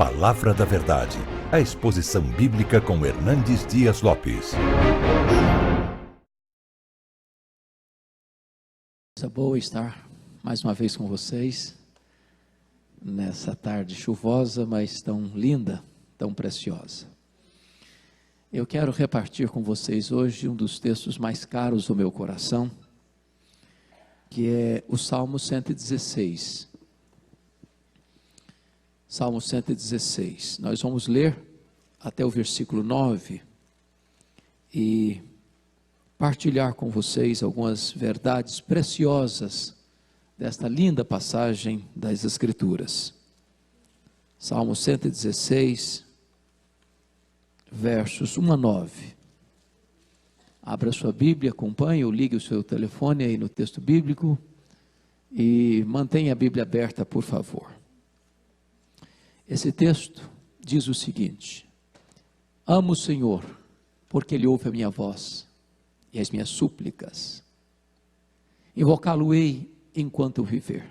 Palavra da Verdade, a exposição bíblica com Hernandes Dias Lopes. É boa estar mais uma vez com vocês, nessa tarde chuvosa, mas tão linda, tão preciosa. Eu quero repartir com vocês hoje um dos textos mais caros do meu coração, que é o Salmo 116. Salmo 116, nós vamos ler até o versículo 9 e partilhar com vocês algumas verdades preciosas desta linda passagem das Escrituras. Salmo 116, versos 1 a 9. Abra sua Bíblia, acompanhe ou ligue o seu telefone aí no texto bíblico e mantenha a Bíblia aberta, por favor. Esse texto diz o seguinte: amo o Senhor, porque Ele ouve a minha voz e as minhas súplicas. Invocá-lo-ei enquanto eu viver.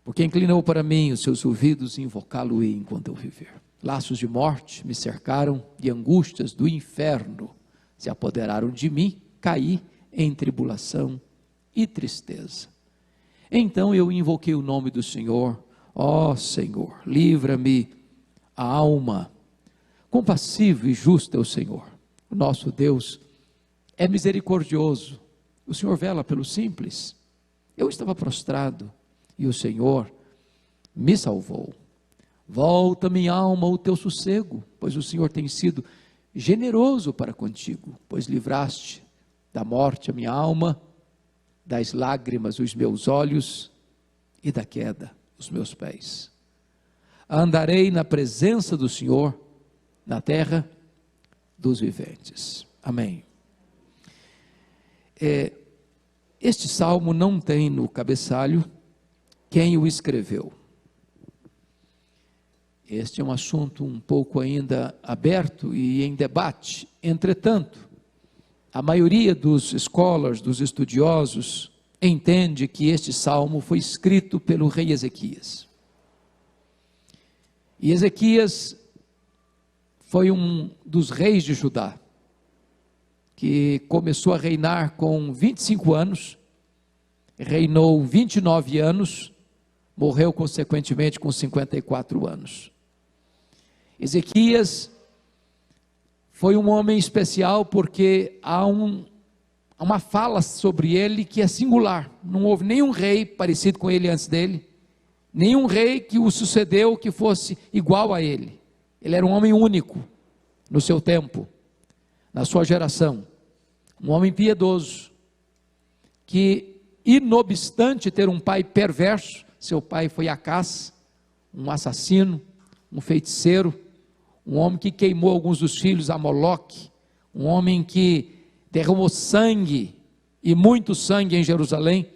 Porque inclinou para mim os seus ouvidos, e invocá-lo-ei enquanto eu viver. Laços de morte me cercaram e angústias do inferno se apoderaram de mim, caí em tribulação e tristeza. Então eu invoquei o nome do Senhor. Ó Senhor, livra-me a alma. Compassivo e justo é o Senhor. O nosso Deus é misericordioso. O Senhor vela pelo simples. Eu estava prostrado e o Senhor me salvou. Volta, minha alma, o teu sossego, pois o Senhor tem sido generoso para contigo, pois livraste da morte a minha alma, das lágrimas os meus olhos e da queda os meus pés. Andarei na presença do Senhor, na terra dos viventes. Amém. Este salmo não tem no cabeçalho quem o escreveu. Este é um assunto um pouco ainda aberto e em debate. Entretanto, a maioria dos scholars, dos estudiosos, entende que este salmo foi escrito pelo rei Ezequias. E Ezequias foi um dos reis de Judá, que começou a reinar com 25 anos, reinou 29 anos, morreu consequentemente com 54 anos. Ezequias foi um homem especial porque há uma fala sobre ele que é singular. Não houve nenhum rei parecido com ele antes dele, nenhum rei que o sucedeu que fosse igual a ele. Ele era um homem único no seu tempo, na sua geração, um homem piedoso, que, inobstante ter um pai perverso, seu pai foi Acás, um assassino, um feiticeiro, um homem que queimou alguns dos filhos a Moloque, um homem que derramou sangue, e muito sangue em Jerusalém,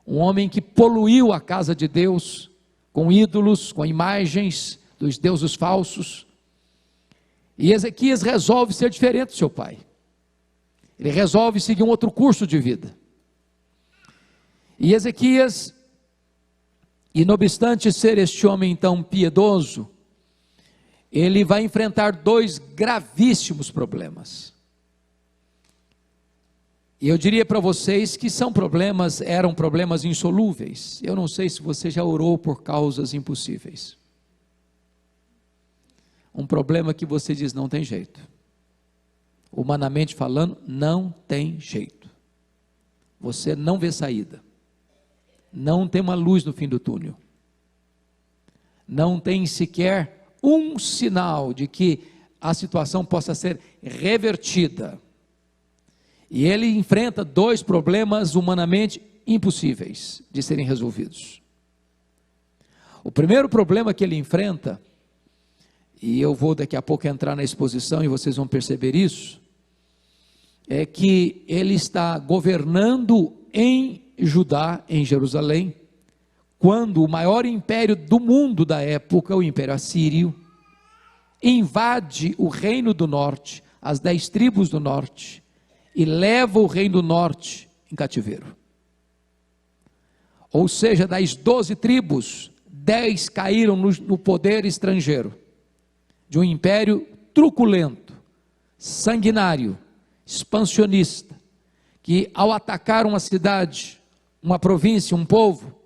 um homem que poluiu a casa de Deus, com ídolos, com imagens dos deuses falsos. E Ezequias resolve ser diferente do seu pai, ele resolve seguir um outro curso de vida. E Ezequias, e não obstante ser este homem tão piedoso, ele vai enfrentar dois gravíssimos problemas. E eu diria para vocês que eram problemas insolúveis. Eu não sei se você já orou por causas impossíveis. Um problema que você diz, não tem jeito. Humanamente falando, não tem jeito. Você não vê saída. Não tem uma luz no fim do túnel. Não tem sequer um sinal de que a situação possa ser revertida. E ele enfrenta dois problemas humanamente impossíveis de serem resolvidos. O primeiro problema que ele enfrenta, e eu vou daqui a pouco entrar na exposição e vocês vão perceber isso, é que ele está governando em Judá, em Jerusalém, quando o maior império do mundo da época, o Império Assírio, invade o reino do norte, as 10 tribos do norte, e leva o reino do norte em cativeiro. Ou seja, das 12 tribos, 10 caíram no poder estrangeiro, de um império truculento, sanguinário, expansionista, que ao atacar uma cidade, uma província, um povo,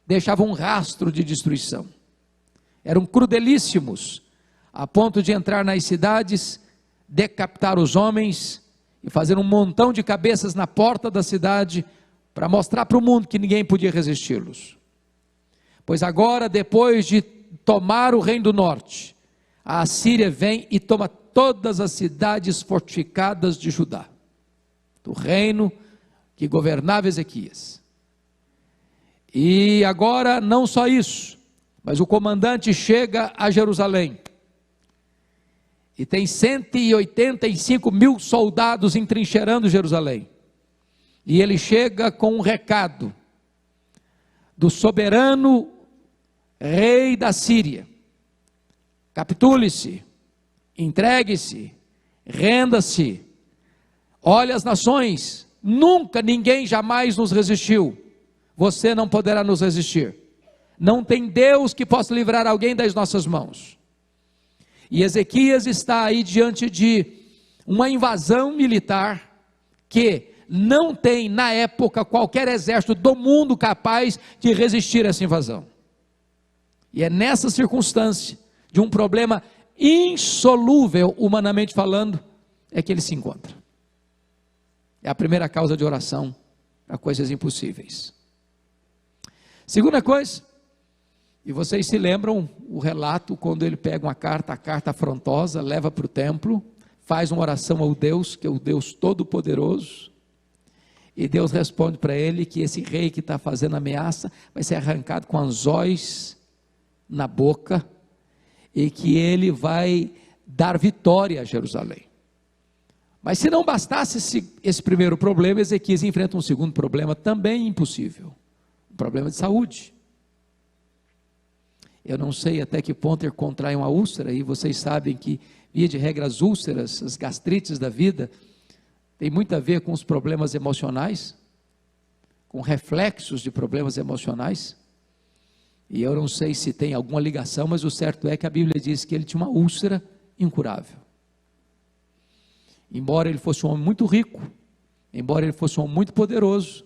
deixava um rastro de destruição. Eram crudelíssimos, a ponto de entrar nas cidades, decapitar os homens e fazer um montão de cabeças na porta da cidade, para mostrar para o mundo que ninguém podia resisti-los. Pois agora, depois de tomar o reino do norte, a Assíria vem e toma todas as cidades fortificadas de Judá, do reino que governava Ezequias. E agora não só isso, mas o comandante chega a Jerusalém, e tem 185 mil soldados entrincheirando Jerusalém, e ele chega com um recado do soberano rei da Síria: capitule-se, entregue-se, renda-se, olhe as nações, nunca ninguém jamais nos resistiu, você não poderá nos resistir, não tem Deus que possa livrar alguém das nossas mãos. E Ezequias está aí diante de uma invasão militar, que não tem na época qualquer exército do mundo capaz de resistir a essa invasão. E é nessa circunstância, de um problema insolúvel, humanamente falando, é que ele se encontra. É a primeira causa de oração para coisas impossíveis. Segunda coisa, e vocês se lembram o relato quando ele pega uma carta, a carta afrontosa, leva para o templo, faz uma oração ao Deus, que é o Deus Todo-Poderoso, e Deus responde para ele que esse rei que está fazendo ameaça vai ser arrancado com anzóis na boca, e que ele vai dar vitória a Jerusalém. Mas se não bastasse esse primeiro problema, Ezequias enfrenta um segundo problema também impossível, um problema de saúde. Eu não sei até que ponto ele contrai uma úlcera, e vocês sabem que, via de regra, as úlceras, as gastrites da vida, tem muito a ver com os problemas emocionais, com reflexos de problemas emocionais, e eu não sei se tem alguma ligação, mas o certo é que a Bíblia diz que ele tinha uma úlcera incurável. Embora ele fosse um homem muito rico, embora ele fosse um homem muito poderoso,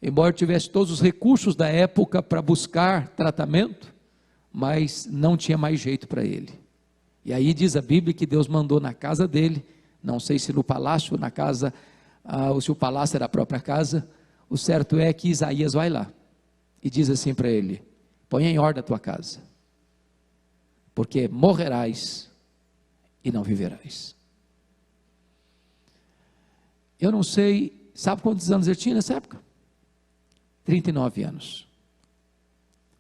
embora tivesse todos os recursos da época para buscar tratamento, mas não tinha mais jeito para ele. E aí diz a Bíblia que Deus mandou na casa dele, não sei se no palácio, na casa, ou se o palácio era a própria casa, o certo é que Isaías vai lá, e diz assim para ele: põe em ordem a tua casa, porque morrerás e não viverás. Eu não sei, sabe quantos anos ele tinha nessa época? 39 anos.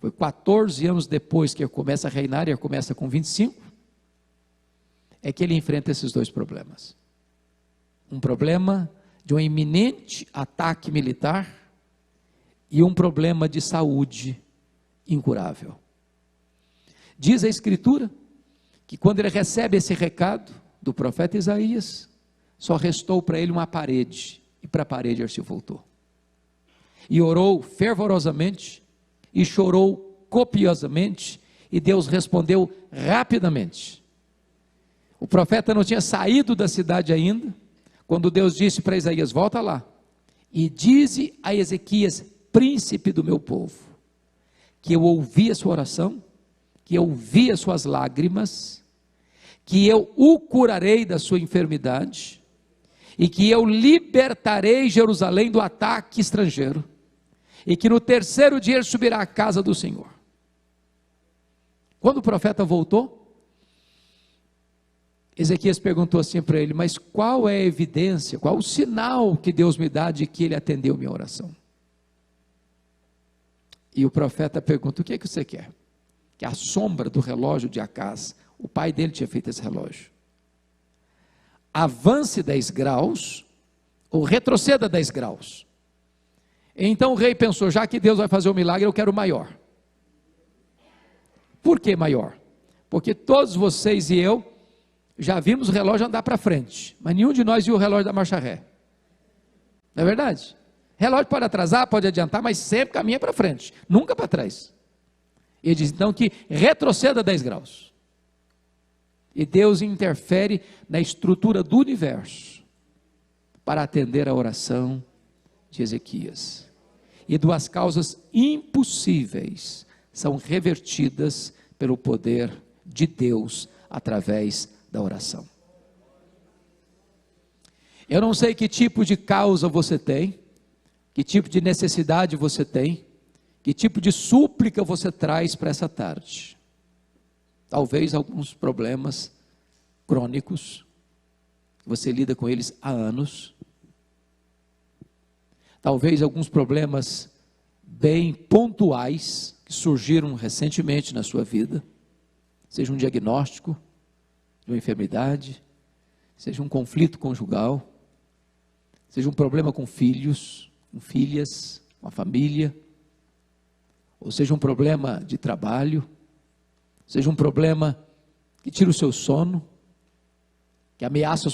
Foi 14 anos depois que ele começa a reinar, e ele começa com 25, é que ele enfrenta esses dois problemas. Um problema de um iminente ataque militar, e um problema de saúde incurável. Diz a Escritura, que quando ele recebe esse recado do profeta Isaías, só restou para ele uma parede, e para a parede ele se voltou. E orou fervorosamente, e chorou copiosamente, e Deus respondeu rapidamente. O profeta não tinha saído da cidade ainda, quando Deus disse para Isaías: volta lá, e dize a Ezequias, príncipe do meu povo, que eu ouvi a sua oração, que eu vi as suas lágrimas, que eu o curarei da sua enfermidade, e que eu libertarei Jerusalém do ataque estrangeiro, e que no terceiro dia ele subirá à casa do Senhor. Quando o profeta voltou, Ezequias perguntou assim para ele: mas qual é a evidência, qual o sinal que Deus me dá de que ele atendeu minha oração? E o profeta pergunta: o que é que você quer? Que a sombra do relógio de Acaz, o pai dele tinha feito esse relógio, avance 10 graus, ou retroceda 10 graus. Então o rei pensou: já que Deus vai fazer um milagre, eu quero maior. Por que maior? Porque todos vocês e eu já vimos o relógio andar para frente, mas nenhum de nós viu o relógio da marcha ré. Não é verdade? Relógio pode atrasar, pode adiantar, mas sempre caminha para frente, nunca para trás. Ele diz então que retroceda 10 graus. E Deus interfere na estrutura do universo para atender a oração de Ezequias. E duas causas impossíveis são revertidas pelo poder de Deus através da oração. Eu não sei que tipo de causa você tem, que tipo de necessidade você tem, que tipo de súplica você traz para essa tarde. Talvez alguns problemas crônicos, você lida com eles há anos. Talvez alguns problemas bem pontuais, que surgiram recentemente na sua vida, seja um diagnóstico de uma enfermidade, seja um conflito conjugal, seja um problema com filhos, com filhas, com a família, ou seja um problema de trabalho, seja um problema que tira o seu sono, que ameaça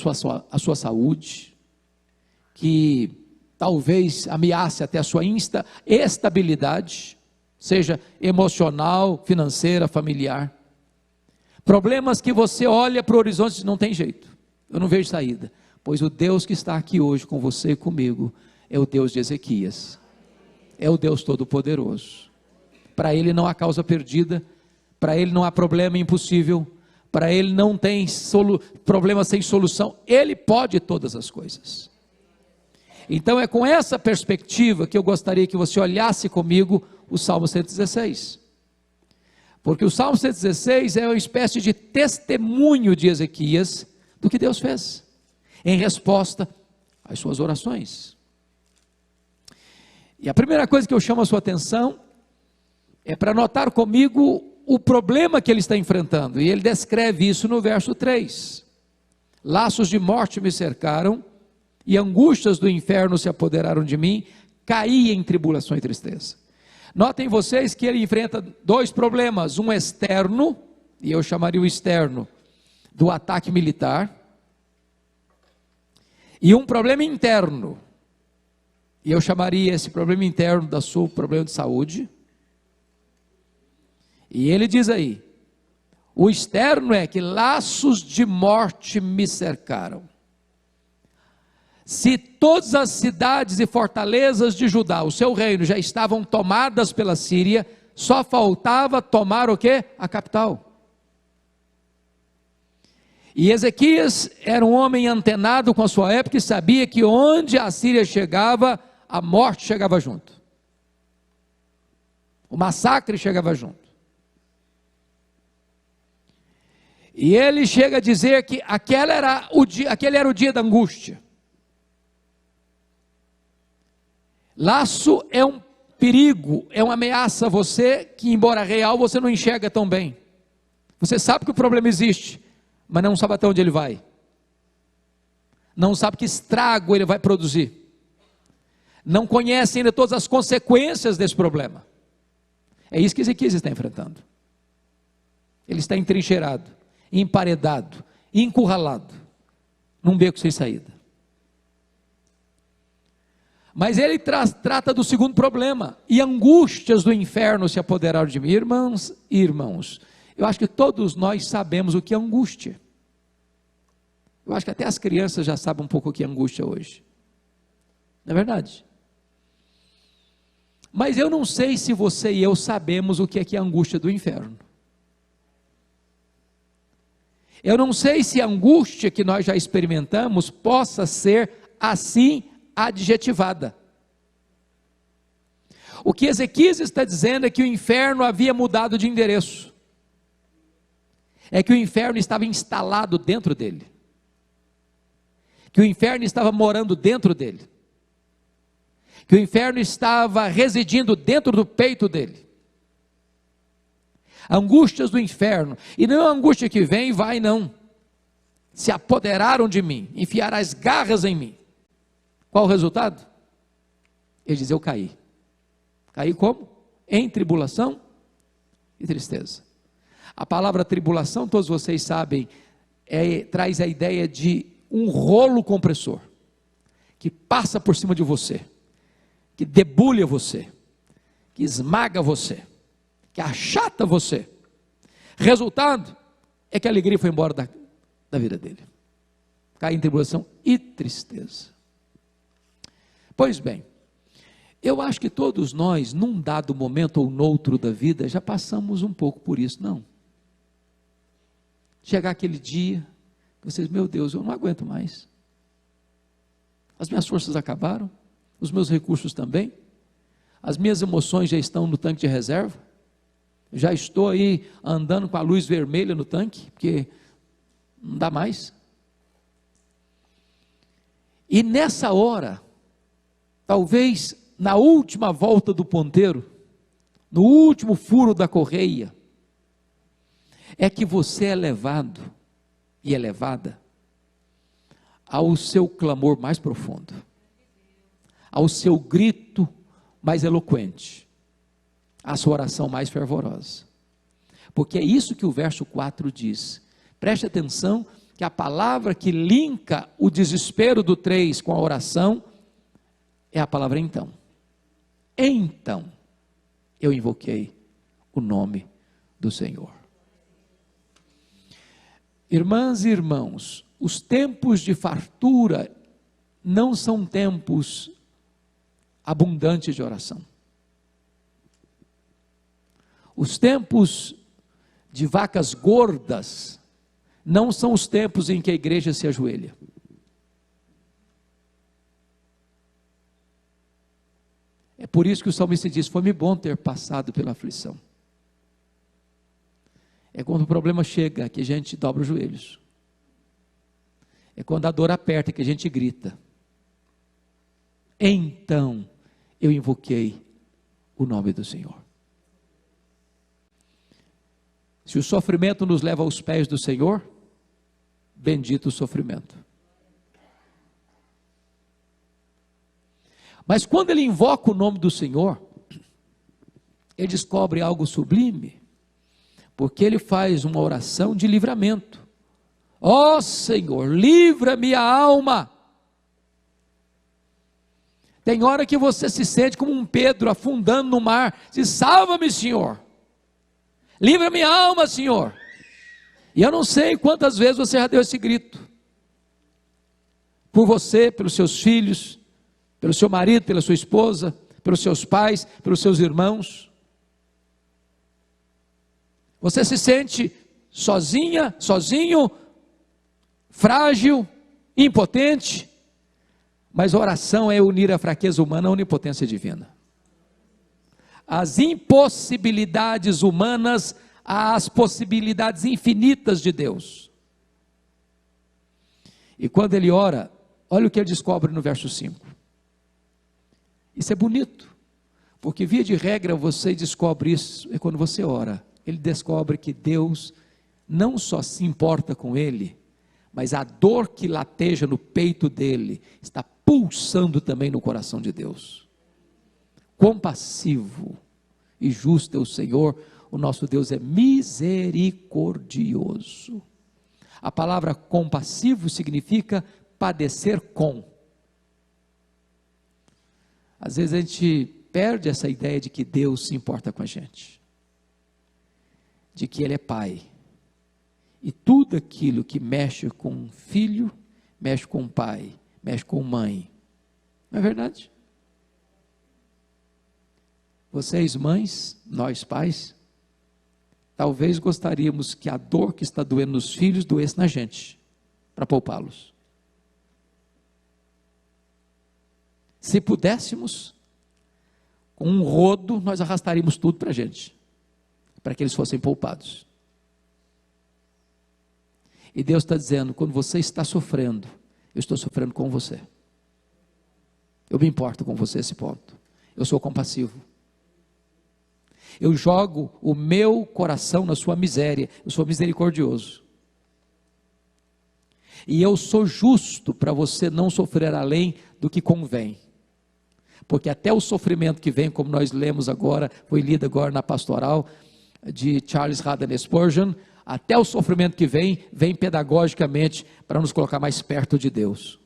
a sua saúde, que talvez ameace até a sua estabilidade, seja emocional, financeira, familiar. Problemas que você olha para o horizonte e diz, não tem jeito, eu não vejo saída. Pois o Deus que está aqui hoje com você e comigo, é o Deus de Ezequias, é o Deus Todo-Poderoso. Para Ele não há causa perdida, para Ele não há problema impossível, para Ele não tem problema sem solução, Ele pode todas as coisas. Então é com essa perspectiva que eu gostaria que você olhasse comigo o Salmo 116. Porque o Salmo 116 é uma espécie de testemunho de Ezequias do que Deus fez, em resposta às suas orações. E a primeira coisa que eu chamo a sua atenção é para notar comigo o problema que ele está enfrentando, e ele descreve isso no verso 3. Laços de morte me cercaram, e angústias do inferno se apoderaram de mim, caí em tribulação e tristeza. Notem vocês que ele enfrenta dois problemas, um externo, e eu chamaria o externo do ataque militar, e um problema interno, e eu chamaria esse problema interno do seu problema de saúde. E ele diz aí, o externo é que laços de morte me cercaram. Se todas as cidades e fortalezas de Judá, o seu reino, já estavam tomadas pela Síria, só faltava tomar o quê? A capital. E Ezequias era um homem antenado com a sua época e sabia que onde a Síria chegava, a morte chegava junto. O massacre chegava junto. E ele chega a dizer que aquele era o dia da angústia. Laço é um perigo, é uma ameaça a você, que embora real, você não enxerga tão bem. Você sabe que o problema existe, mas não sabe até onde ele vai. Não sabe que estrago ele vai produzir. Não conhece ainda todas as consequências desse problema. É isso que Ezequias está enfrentando. Ele está entrincheirado, emparedado, encurralado, num beco sem saída. Mas ele trata do segundo problema, e angústias do inferno se apoderaram de mim. Irmãos, eu acho que todos nós sabemos o que é angústia. Eu acho que até as crianças já sabem um pouco o que é angústia hoje. Não é verdade? Mas eu não sei se você e eu sabemos o que é a angústia do inferno. Eu não sei se a angústia que nós já experimentamos possa ser assim adjetivada. O que Ezequias está dizendo é que o inferno havia mudado de endereço. É que o inferno estava instalado dentro dele. Que o inferno estava morando dentro dele. Que o inferno estava residindo dentro do peito dele. Angústias do inferno, e não é a angústia que vem e vai, não. Se apoderaram de mim, enfiaram as garras em mim. Qual o resultado? Ele diz, eu caí. Caí como? Em tribulação e tristeza. A palavra tribulação, todos vocês sabem, traz a ideia de um rolo compressor, que passa por cima de você, que debulha você, que esmaga você, que achata você. Resultado é que a alegria foi embora da vida dele. Cai em tribulação e tristeza. Pois bem, eu acho que todos nós, num dado momento ou noutro da vida, já passamos um pouco por isso, não? Chegar aquele dia, vocês, meu Deus, eu não aguento mais. As minhas forças acabaram, os meus recursos também, as minhas emoções já estão no tanque de reserva, já estou aí andando com a luz vermelha no tanque, porque não dá mais. E nessa hora, talvez na última volta do ponteiro, no último furo da correia, é que você é levado e é levada ao seu clamor mais profundo, ao seu grito mais eloquente, à sua oração mais fervorosa, porque é isso que o verso 4 diz. Preste atenção que a palavra que linka o desespero do 3 com a oração é a palavra então. Então eu invoquei o nome do Senhor. Irmãs e irmãos, os tempos de fartura não são tempos abundantes de oração. Os tempos de vacas gordas não são os tempos em que a igreja se ajoelha. É por isso que o salmista diz: foi-me bom ter passado pela aflição. É quando o problema chega que a gente dobra os joelhos. É quando a dor aperta que a gente grita. Então eu invoquei o nome do Senhor. Se o sofrimento nos leva aos pés do Senhor, bendito o sofrimento. Mas quando ele invoca o nome do Senhor, ele descobre algo sublime, porque ele faz uma oração de livramento. Ó Senhor, livra-me a alma. Tem hora que você se sente como um Pedro afundando no mar, diz: salva-me, Senhor, livra-me a alma, Senhor. E eu não sei quantas vezes você já deu esse grito, por você, pelos seus filhos, pelo seu marido, pela sua esposa, pelos seus pais, pelos seus irmãos. Você se sente sozinha, sozinho, frágil, impotente, mas a oração é unir a fraqueza humana à onipotência divina. As impossibilidades humanas às possibilidades infinitas de Deus. E quando ele ora, olha o que ele descobre no verso 5. Isso é bonito, porque via de regra você descobre isso, é quando você ora. Ele descobre que Deus não só se importa com ele, mas a dor que lateja no peito dele, está pulsando também no coração de Deus. Compassivo e justo é o Senhor, o nosso Deus é misericordioso. A palavra compassivo significa padecer com. Às vezes a gente perde essa ideia de que Deus se importa com a gente, de que Ele é Pai, e tudo aquilo que mexe com um filho, mexe com um pai, mexe com mãe, não é verdade? Vocês mães, nós pais, talvez gostaríamos que a dor que está doendo nos filhos doesse na gente, para poupá-los. Se pudéssemos, com um rodo, nós arrastaríamos tudo para a gente, para que eles fossem poupados. E Deus está dizendo: quando você está sofrendo, eu estou sofrendo com você. Eu me importo com você esse ponto. Eu sou compassivo. Eu jogo o meu coração na sua miséria. Eu sou misericordioso. E eu sou justo para você não sofrer além do que convém. Porque até o sofrimento que vem, como nós lemos agora, foi lido agora na pastoral de Charles Haddon Spurgeon, até o sofrimento que vem pedagogicamente para nos colocar mais perto de Deus.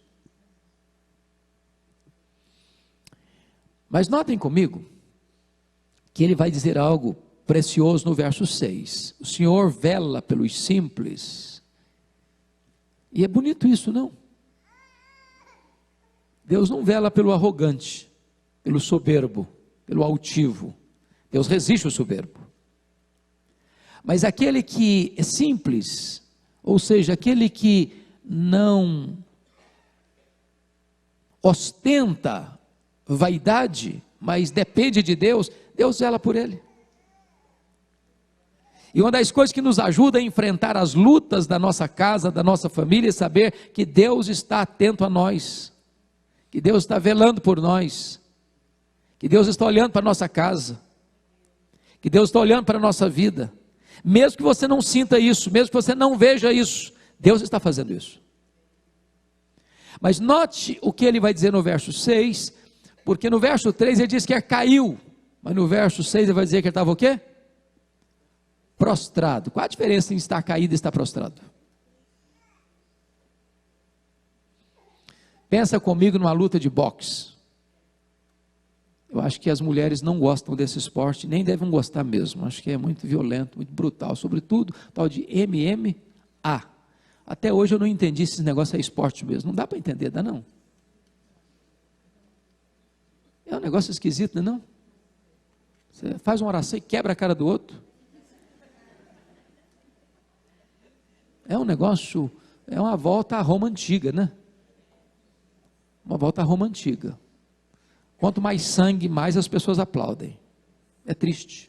Mas notem comigo que ele vai dizer algo precioso no verso 6. O Senhor vela pelos simples. E é bonito isso, não? Deus não vela pelo arrogante, pelo soberbo, pelo altivo. Deus resiste ao soberbo. Mas aquele que é simples, ou seja, aquele que não ostenta vaidade, mas depende de Deus, Deus vela por ele. E uma das coisas que nos ajuda a enfrentar as lutas da nossa casa, da nossa família, é saber que Deus está atento a nós, que Deus está velando por nós, que Deus está olhando para a nossa casa, que Deus está olhando para a nossa vida. Mesmo que você não sinta isso, mesmo que você não veja isso, Deus está fazendo isso. Mas note o que ele vai dizer no verso 6, porque no verso 3 ele diz que caiu, mas no verso 6 ele vai dizer que ele estava o quê? Prostrado. Qual a diferença em estar caído e estar prostrado? Pensa comigo numa luta de boxe. Eu acho que as mulheres não gostam desse esporte, nem devem gostar mesmo. Acho que é muito violento, muito brutal, sobretudo tal de MMA. Até hoje eu não entendi se esse negócio é esporte mesmo. Não dá para entender, dá não? É um negócio esquisito, não é não? Você faz uma oração e quebra a cara do outro. É um negócio, é uma volta à Roma antiga, né? Uma volta à Roma antiga. Quanto mais sangue, mais as pessoas aplaudem. É triste.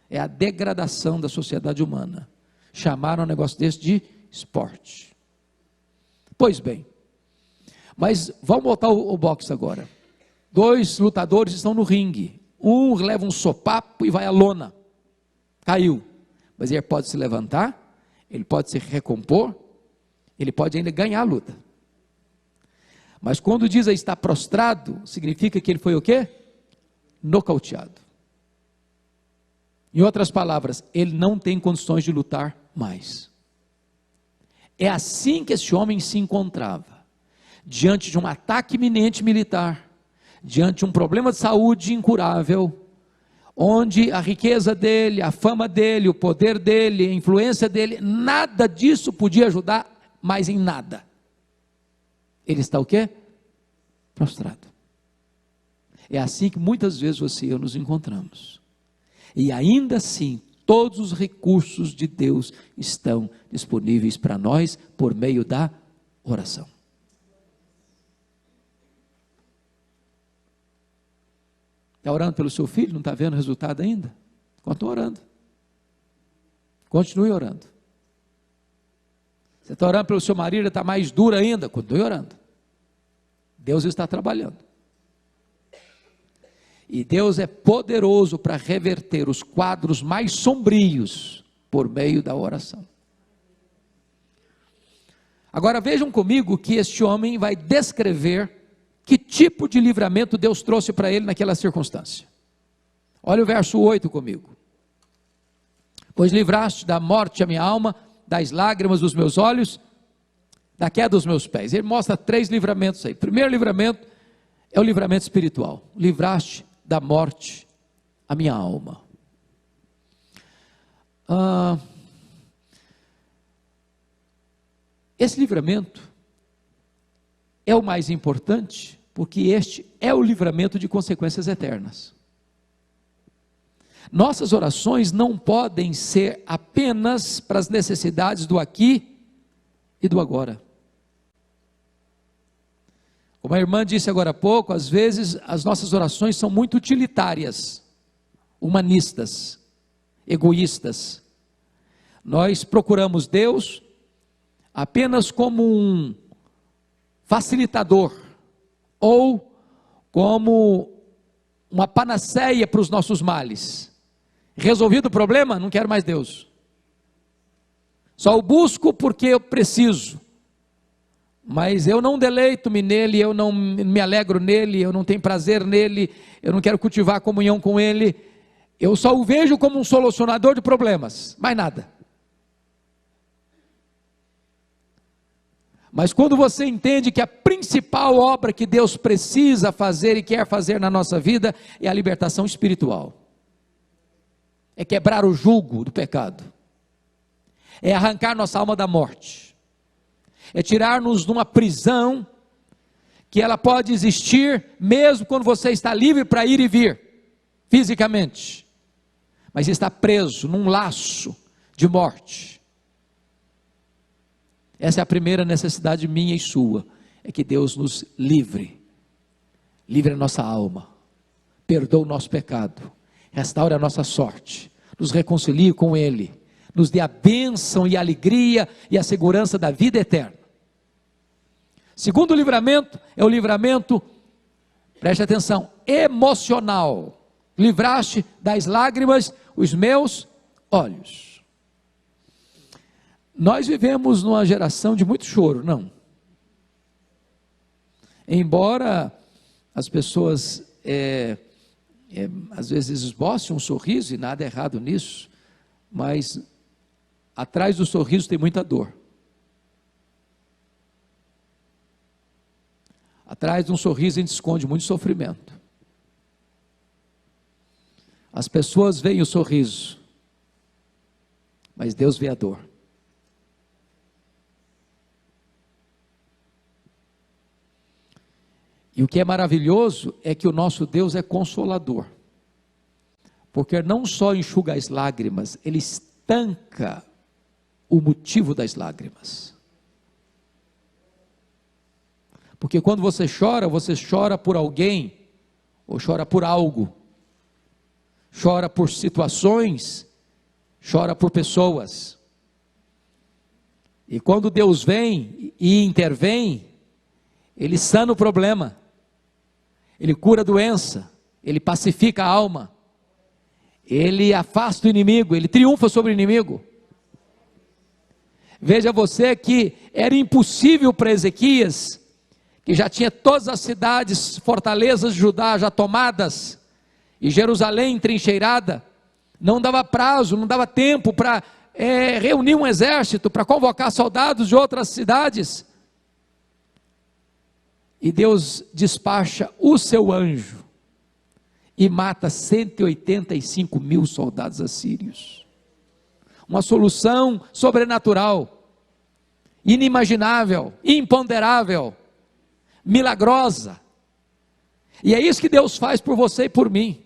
É a degradação da sociedade humana. Chamaram um negócio desse de esporte. Pois bem, mas vamos voltar ao boxe agora. 2 lutadores estão no ringue. Um leva um sopapo e vai à lona. Caiu. Mas ele pode se levantar, ele pode se recompor, ele pode ainda ganhar a luta. Mas quando diz aí está prostrado, significa que ele foi o quê? Nocauteado. Em outras palavras, ele não tem condições de lutar mais. É assim que esse homem se encontrava, diante de um ataque iminente militar, diante de um problema de saúde incurável, onde a riqueza dele, a fama dele, o poder dele, a influência dele, nada disso podia ajudar mais em nada. Ele está o quê? Prostrado. É assim que muitas vezes você e eu nos encontramos. E ainda assim, todos os recursos de Deus estão disponíveis para nós por meio da oração. Está orando pelo seu filho? Não está vendo o resultado ainda? Continue orando. Continue orando. Você está orando pelo seu marido, está mais duro ainda? Continue orando. Deus está trabalhando. E Deus é poderoso para reverter os quadros mais sombrios por meio da oração. Agora vejam comigo que este homem vai descrever que tipo de livramento Deus trouxe para ele naquela circunstância. Olha o verso 8 comigo. Pois livraste da morte a minha alma, das lágrimas dos meus olhos, da queda dos meus pés. Ele mostra 3 livramentos aí. O primeiro livramento é o livramento espiritual. Livraste da morte a minha alma. Esse livramento é o mais importante, porque este é o livramento de consequências eternas. Nossas orações não podem ser apenas para as necessidades do aqui e do agora. Como a irmã disse agora há pouco, às vezes as nossas orações são muito utilitárias, humanistas, egoístas. Nós procuramos Deus apenas como um facilitador, ou como uma panaceia para os nossos males. Resolvido o problema, não quero mais Deus. Só o busco porque eu preciso. Mas eu não deleito-me nele, eu não me alegro nele, eu não tenho prazer nele, eu não quero cultivar comunhão com ele. Eu só o vejo como um solucionador de problemas, mais nada. Mas quando você entende que a principal obra que Deus precisa fazer e quer fazer na nossa vida é a libertação espiritual. é quebrar o jugo do pecado, é arrancar nossa alma da morte, é tirar-nos de uma prisão, que ela pode existir mesmo quando você está livre para ir e vir, fisicamente, mas está preso num laço de morte. Essa é a primeira necessidade minha e sua, é que Deus nos livre a nossa alma, perdoa o nosso pecado, restaure a nossa sorte, nos reconcilie com Ele, nos dê a bênção e a alegria e a segurança da vida eterna. Segundo livramento, é o livramento, preste atenção, emocional. Livraste das lágrimas os meus olhos. Nós vivemos numa geração de muito choro, não? Embora as pessoas às vezes esbocem um sorriso, e nada é errado nisso, mas atrás do sorriso tem muita dor. Atrás de um sorriso a gente esconde muito sofrimento. As pessoas veem o sorriso, mas Deus vê a dor. E o que é maravilhoso é que o nosso Deus é consolador, porque não só enxuga as lágrimas, Ele estanca o motivo das lágrimas. Porque quando você chora por alguém, ou chora por algo, chora por situações, chora por pessoas. E quando Deus vem e intervém, Ele sana o problema, Ele cura a doença, Ele pacifica a alma, Ele afasta o inimigo, Ele triunfa sobre o inimigo. Veja você que era impossível para Ezequias, que já tinha todas as cidades, fortalezas de Judá já tomadas, e Jerusalém trincheirada, não dava prazo, não dava tempo para reunir um exército, para convocar soldados de outras cidades, e Deus despacha o seu anjo, e mata 185 mil soldados assírios, uma solução sobrenatural, inimaginável, imponderável, milagrosa. E é isso que Deus faz por você e por mim.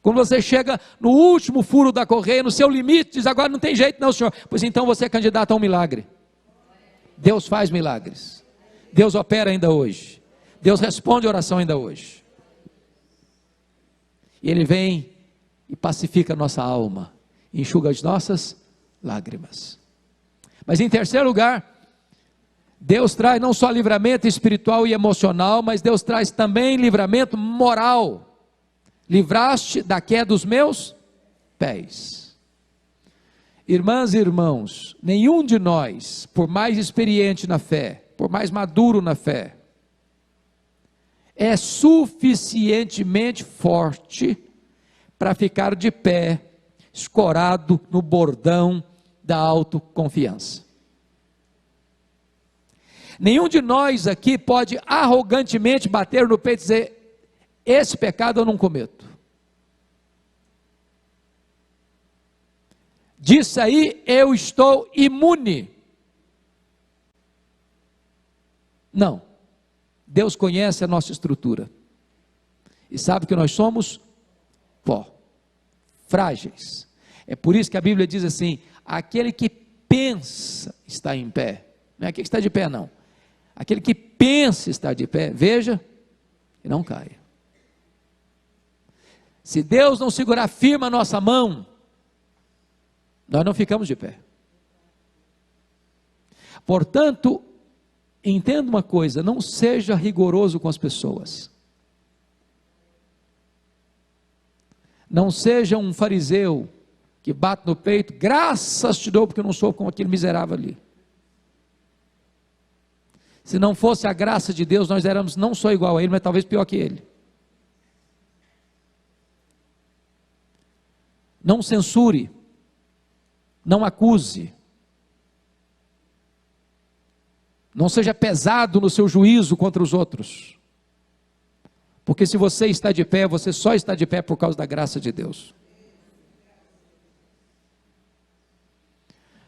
Quando você chega no último furo da correia, no seu limite, diz: agora não tem jeito não, Senhor. Pois então você é candidato a um milagre. Deus faz milagres, Deus opera ainda hoje, Deus responde a oração ainda hoje, e Ele vem e pacifica a nossa alma, enxuga as nossas lágrimas. Mas em terceiro lugar, Deus traz não só livramento espiritual e emocional, mas Deus traz também livramento moral. Livraste da queda dos meus pés. Irmãs e irmãos, nenhum de nós, por mais experiente na fé, por mais maduro na fé, é suficientemente forte para ficar de pé, escorado no bordão da autoconfiança. Nenhum de nós aqui pode arrogantemente bater no peito e dizer: esse pecado eu não cometo. Disso aí eu estou imune. Não. Deus conhece a nossa estrutura e sabe que nós somos pó, frágeis. É por isso que a Bíblia diz assim: aquele que pensa está em pé, não é aquele que está de pé não, aquele que pensa estar de pé, veja e não caia. Se Deus não segurar firme a nossa mão, nós não ficamos de pé. Portanto, entenda uma coisa: não seja rigoroso com as pessoas, não seja um fariseu que bate no peito: graças te dou porque eu não sou como aquele miserável ali. Se não fosse a graça de Deus, nós éramos não só igual a ele, mas talvez pior que ele. Não censure, não acuse, não seja pesado no seu juízo contra os outros, porque se você está de pé, você só está de pé por causa da graça de Deus.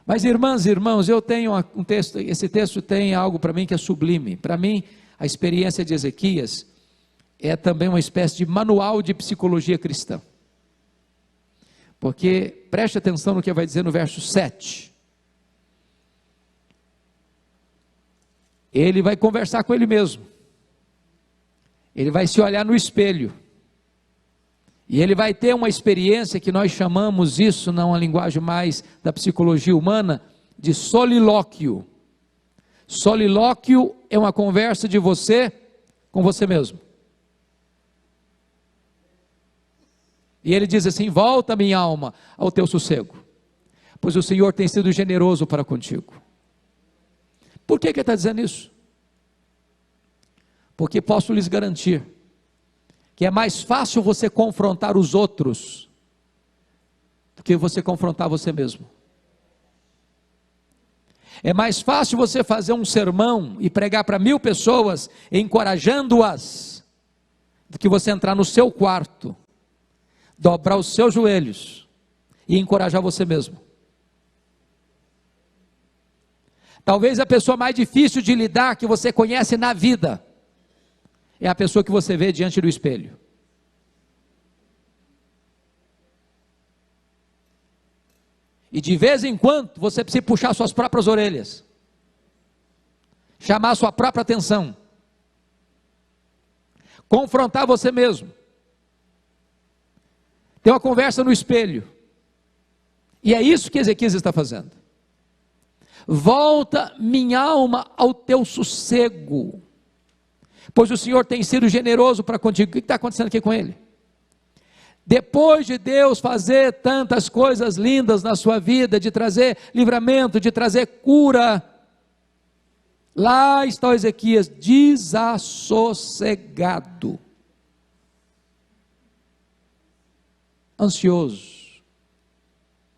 Mas irmãs e irmãos, eu tenho um texto, esse texto tem algo para mim que é sublime. Para mim, a experiência de Ezequias é também uma espécie de manual de psicologia cristã. Porque, preste atenção no que vai dizer no verso 7. Ele vai conversar com ele mesmo. Ele vai se olhar no espelho. E ele vai ter uma experiência que nós chamamos isso, numa linguagem mais da psicologia humana, de solilóquio. Solilóquio é uma conversa de você com você mesmo. E ele diz assim: volta minha alma ao teu sossego, pois o Senhor tem sido generoso para contigo. Por que ele está dizendo isso? Porque posso lhes garantir que é mais fácil você confrontar os outros do que você confrontar você mesmo. É mais fácil você fazer um sermão e pregar para 1000 pessoas, encorajando-as, do que você entrar no seu quarto, dobrar os seus joelhos e encorajar você mesmo. Talvez a pessoa mais difícil de lidar que você conhece na vida é a pessoa que você vê diante do espelho. E de vez em quando você precisa puxar suas próprias orelhas, chamar sua própria atenção, confrontar você mesmo, ter uma conversa no espelho. E é isso que Ezequias está fazendo. Volta minha alma ao teu sossego, pois o Senhor tem sido generoso para contigo. O que está acontecendo aqui com ele? Depois de Deus fazer tantas coisas lindas na sua vida, de trazer livramento, de trazer cura, lá está o Ezequias desassossegado, ansioso,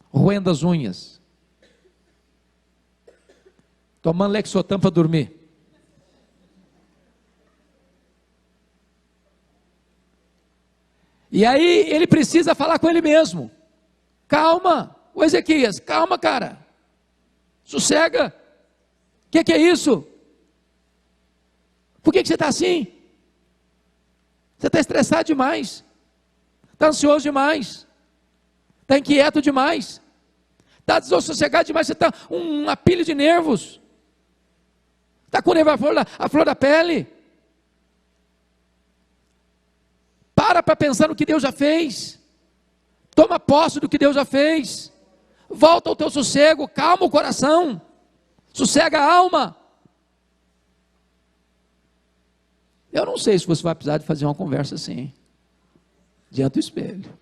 roendo as unhas, tomando Lexotan para dormir. E aí ele precisa falar com ele mesmo. Calma, o Ezequias, calma, cara, sossega. O que é isso? Por que você está assim? Você está estressado demais, está ansioso demais, está inquieto demais, está desassossegado demais, você está uma pilha de nervos, está com o nervo à flor da pele. Para pensar no que Deus já fez, toma posse do que Deus já fez, volta ao teu sossego, calma o coração, sossega a alma. Eu não sei se você vai precisar de fazer uma conversa assim, diante do espelho,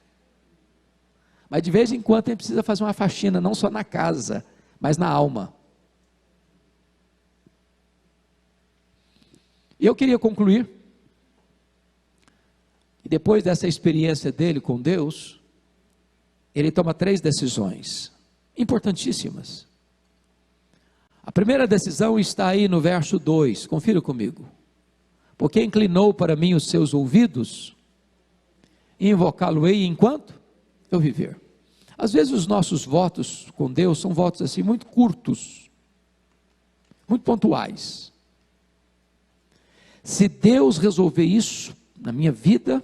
mas de vez em quando a gente precisa fazer uma faxina, não só na casa, mas na alma. E eu queria concluir, e depois dessa experiência dele com Deus, ele toma 3 decisões, importantíssimas. A primeira decisão está aí no verso 2, confira comigo. Porque inclinou para mim os seus ouvidos, e invocá-lo-ei enquanto eu viver. Às vezes os nossos votos com Deus são votos assim muito curtos, muito pontuais. Se Deus resolver isso na minha vida,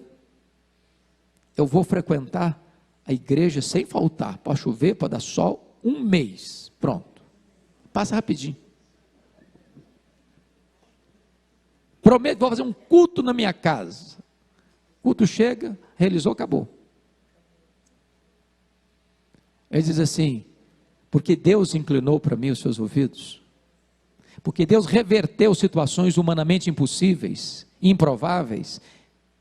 eu vou frequentar a igreja sem faltar, pode chover, pode dar sol, 1 mês, pronto, passa rapidinho. Prometo, vou fazer um culto na minha casa. Culto chega, realizou, acabou. Ele diz assim: porque Deus inclinou para mim os seus ouvidos, porque Deus reverteu situações humanamente impossíveis, improváveis,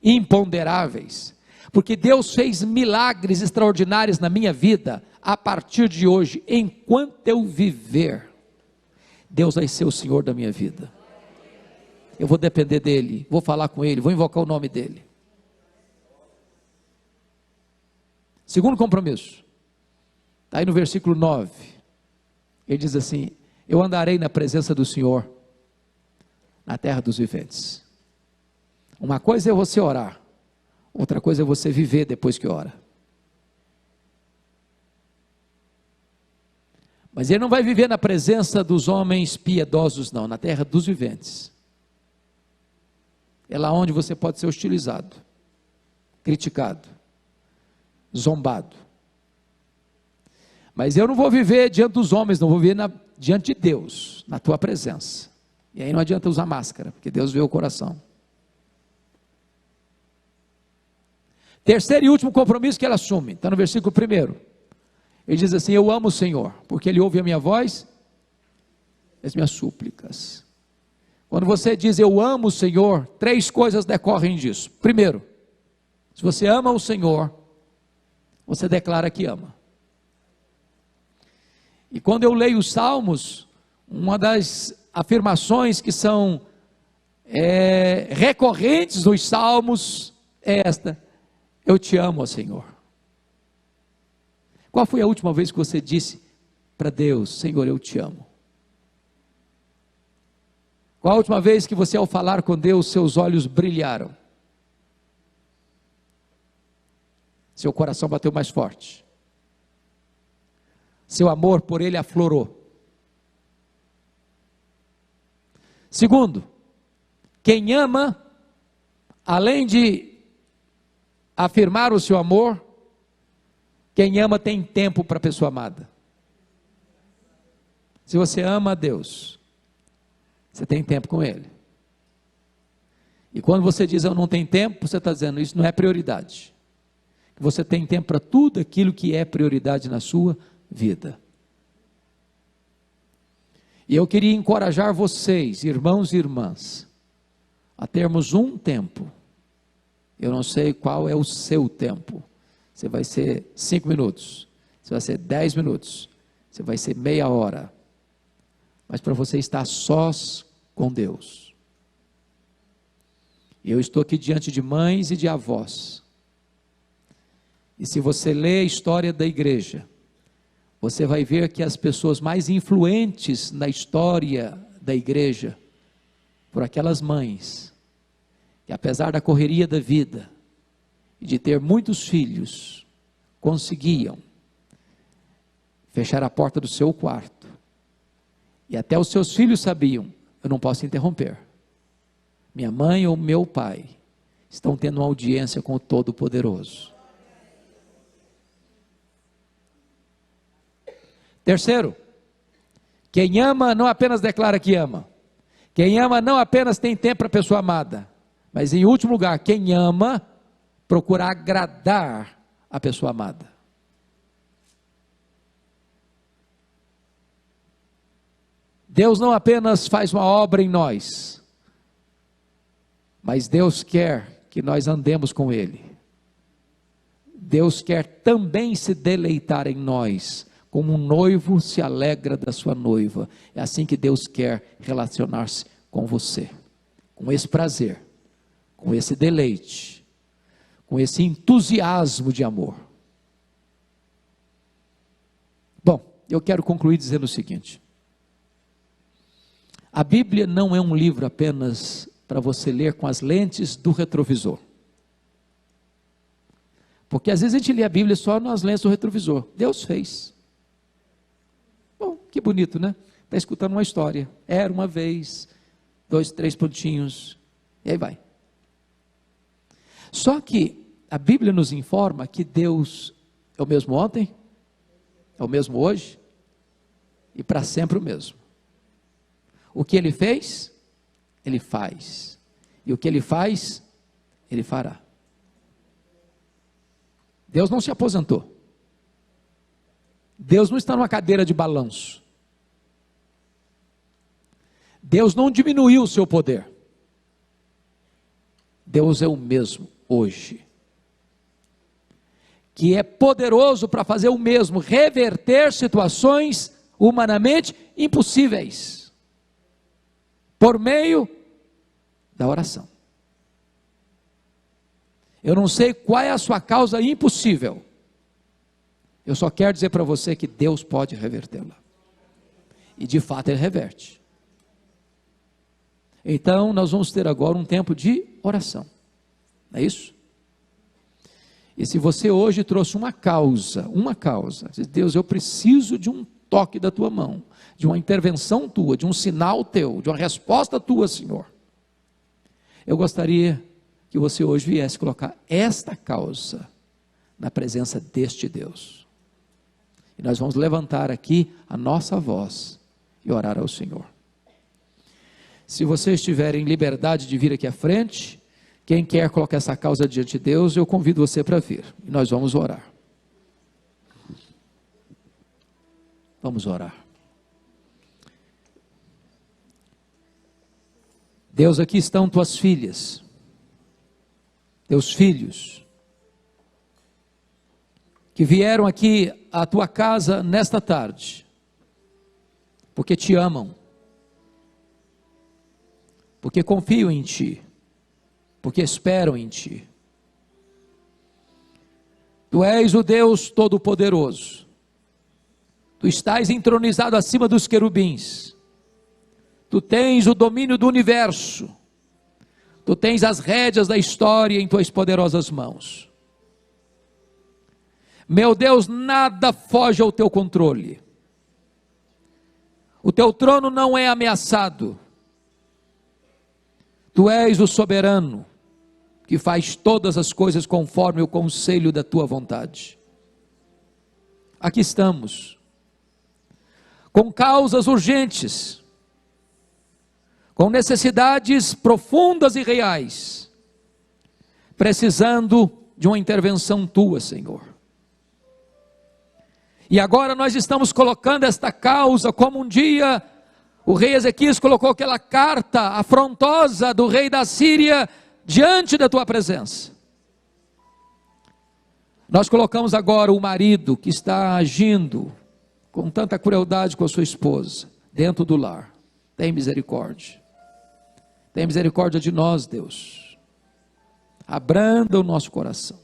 imponderáveis, porque Deus fez milagres extraordinários na minha vida, a partir de hoje, enquanto eu viver, Deus vai ser o Senhor da minha vida. Eu vou depender dEle, vou falar com Ele, vou invocar o nome dEle. Segundo compromisso, está aí no versículo 9, ele diz assim: eu andarei na presença do Senhor, na terra dos viventes. Uma coisa é você orar, outra coisa é você viver depois que ora. Mas ele não vai viver na presença dos homens piedosos, não, na terra dos viventes. É lá onde você pode ser hostilizado, criticado, zombado. Mas eu não vou viver diante dos homens, não vou viver diante de Deus, na tua presença. E aí não adianta usar máscara, porque Deus vê o coração. Terceiro e último compromisso que ele assume, está no versículo 1. Ele diz assim: eu amo o Senhor, porque Ele ouve a minha voz e as minhas súplicas. Quando você diz eu amo o Senhor, 3 coisas decorrem disso. Primeiro, se você ama o Senhor, você declara que ama. E quando eu leio os Salmos, uma das afirmações que são recorrentes nos Salmos é esta: eu te amo, ó Senhor. Qual foi a última vez que você disse para Deus: Senhor, eu te amo? Qual a última vez que você, ao falar com Deus, seus olhos brilharam? Seu coração bateu mais forte? Seu amor por Ele aflorou? Segundo, quem ama, além de afirmar o seu amor, quem ama tem tempo para a pessoa amada. Se você ama a Deus, você tem tempo com Ele. E quando você diz eu não tenho tempo, você está dizendo isso não é prioridade. Você tem tempo para tudo aquilo que é prioridade na sua vida. E eu queria encorajar vocês, irmãos e irmãs, a termos um tempo. Eu não sei qual é o seu tempo. Você vai ser 5 minutos, você vai ser 10 minutos, você vai ser meia hora, mas para você estar sós com Deus. E eu estou aqui diante de mães e de avós, e se você ler a história da igreja, você vai ver que as pessoas mais influentes na história da igreja, por aquelas mães, que apesar da correria da vida, e de ter muitos filhos, conseguiam fechar a porta do seu quarto, e até os seus filhos sabiam: eu não posso interromper, minha mãe ou meu pai estão tendo uma audiência com o Todo-Poderoso. Terceiro, quem ama não apenas declara que ama, quem ama não apenas tem tempo para a pessoa amada, mas em último lugar, quem ama procura agradar a pessoa amada. Deus não apenas faz uma obra em nós, mas Deus quer que nós andemos com Ele. Deus quer também se deleitar em nós, como um noivo se alegra da sua noiva. É assim que Deus quer relacionar-se com você, com esse prazer, com esse deleite, com esse entusiasmo de amor. Bom, eu quero concluir dizendo o seguinte: a Bíblia não é um livro apenas para você ler com as lentes do retrovisor, porque às vezes a gente lê a Bíblia só nas lentes do retrovisor. Deus fez, bom, que bonito, né? Está escutando uma história, era uma vez, 2, 3 pontinhos, e aí vai. Só que a Bíblia nos informa que Deus é o mesmo ontem, é o mesmo hoje, e para sempre o mesmo. O que Ele fez, Ele faz, e o que Ele faz, Ele fará. Deus não se aposentou, Deus não está numa cadeira de balanço, Deus não diminuiu o seu poder, Deus é o mesmo hoje, que é poderoso para fazer o mesmo, reverter situações humanamente impossíveis, por meio da oração. Eu não sei qual é a sua causa impossível, eu só quero dizer para você que Deus pode revertê-la, e de fato Ele reverte. Então nós vamos ter agora um tempo de oração, não é isso? E se você hoje trouxe uma causa, diz: Deus, eu preciso de um toque da tua mão, de uma intervenção tua, de um sinal teu, de uma resposta tua, Senhor. Eu gostaria que você hoje viesse colocar esta causa na presença deste Deus. E nós vamos levantar aqui a nossa voz e orar ao Senhor. Se vocês tiverem liberdade de vir aqui à frente, quem quer colocar essa causa diante de Deus, eu convido você para vir. E nós vamos orar. Vamos orar. Deus, aqui estão tuas filhas, teus filhos, que vieram aqui à tua casa nesta tarde, porque te amam, porque confiam em ti, porque esperam em ti. Tu és o Deus Todo-Poderoso, tu estás entronizado acima dos querubins, tu tens o domínio do universo, tu tens as rédeas da história em tuas poderosas mãos. Meu Deus, nada foge ao teu controle, o teu trono não é ameaçado, tu és o soberano, que faz todas as coisas conforme o conselho da tua vontade. Aqui estamos, com causas urgentes, com necessidades profundas e reais, precisando de uma intervenção tua, Senhor. E agora nós estamos colocando esta causa como um dia o rei Ezequias colocou aquela carta afrontosa do rei da Síria diante da tua presença. Nós colocamos agora o marido que está agindo com tanta crueldade com a sua esposa dentro do lar. Tem misericórdia. Tem misericórdia de nós, Deus. Abranda o nosso coração.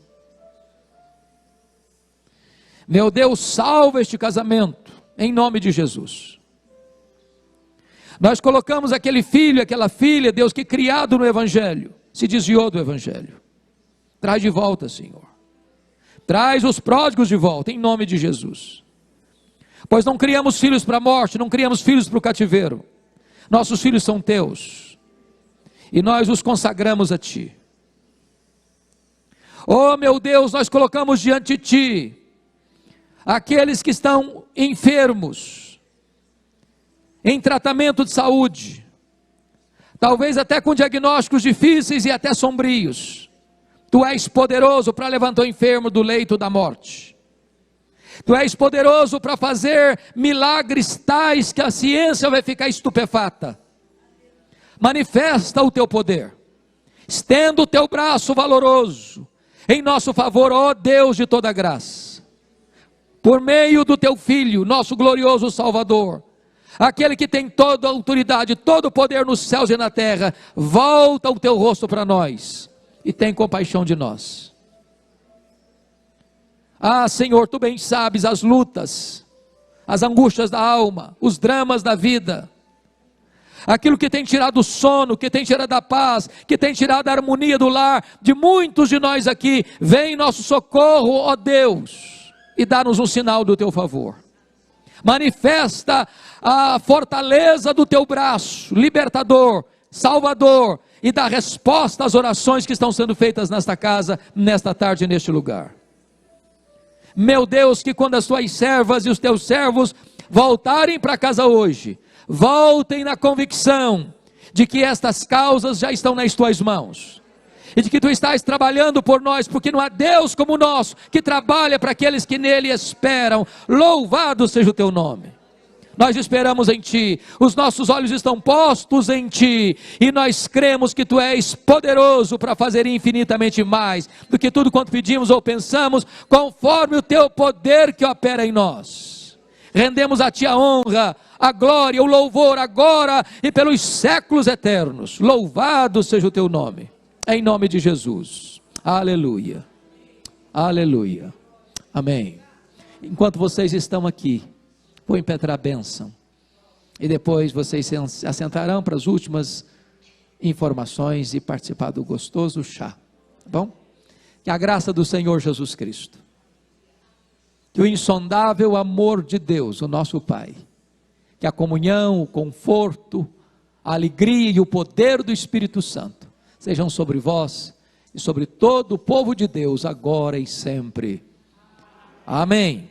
Meu Deus, salva este casamento, em nome de Jesus. Nós colocamos aquele filho, aquela filha, Deus, que criado no Evangelho, se desviou do Evangelho. Traz de volta, Senhor. Traz os pródigos de volta, em nome de Jesus. Pois não criamos filhos para a morte, não criamos filhos para o cativeiro. Nossos filhos são teus. E nós os consagramos a ti. Oh meu Deus, nós colocamos diante de ti aqueles que estão enfermos, em tratamento de saúde, talvez até com diagnósticos difíceis e até sombrios. Tu és poderoso para levantar o enfermo do leito da morte. Tu és poderoso para fazer milagres tais que a ciência vai ficar estupefata. Manifesta o teu poder, estenda o teu braço valoroso em nosso favor, ó Deus de toda graça, por meio do teu Filho, nosso glorioso Salvador, aquele que tem toda a autoridade, todo o poder nos céus e na terra. Volta o teu rosto para nós e tem compaixão de nós. Ah, Senhor, tu bem sabes as lutas, as angústias da alma, os dramas da vida, aquilo que tem tirado o sono, que tem tirado a paz, que tem tirado a harmonia do lar de muitos de nós aqui. Vem em nosso socorro, ó Deus, e dá-nos um sinal do teu favor. Manifesta a fortaleza do teu braço, libertador, salvador, e dá resposta às orações que estão sendo feitas nesta casa, nesta tarde, neste lugar. Meu Deus, que quando as tuas servas e os teus servos voltarem para casa hoje, voltem na convicção de que estas causas já estão nas tuas mãos, e de que tu estás trabalhando por nós, porque não há Deus como o nosso, que trabalha para aqueles que nele esperam. Louvado seja o teu nome. Nós esperamos em ti, os nossos olhos estão postos em ti, e nós cremos que tu és poderoso para fazer infinitamente mais do que tudo quanto pedimos ou pensamos, conforme o teu poder que opera em nós. Rendemos a ti a honra, a glória, o louvor agora e pelos séculos eternos. Louvado seja o teu nome, em nome de Jesus. Aleluia, aleluia, amém. Enquanto vocês estão aqui, vou impetrar a bênção, e depois vocês se assentarão para as últimas informações e participar do gostoso chá, tá bom? Que a graça do Senhor Jesus Cristo, que o insondável amor de Deus, o nosso Pai, que a comunhão, o conforto, a alegria e o poder do Espírito Santo sejam sobre vós e sobre todo o povo de Deus, agora e sempre. Amém.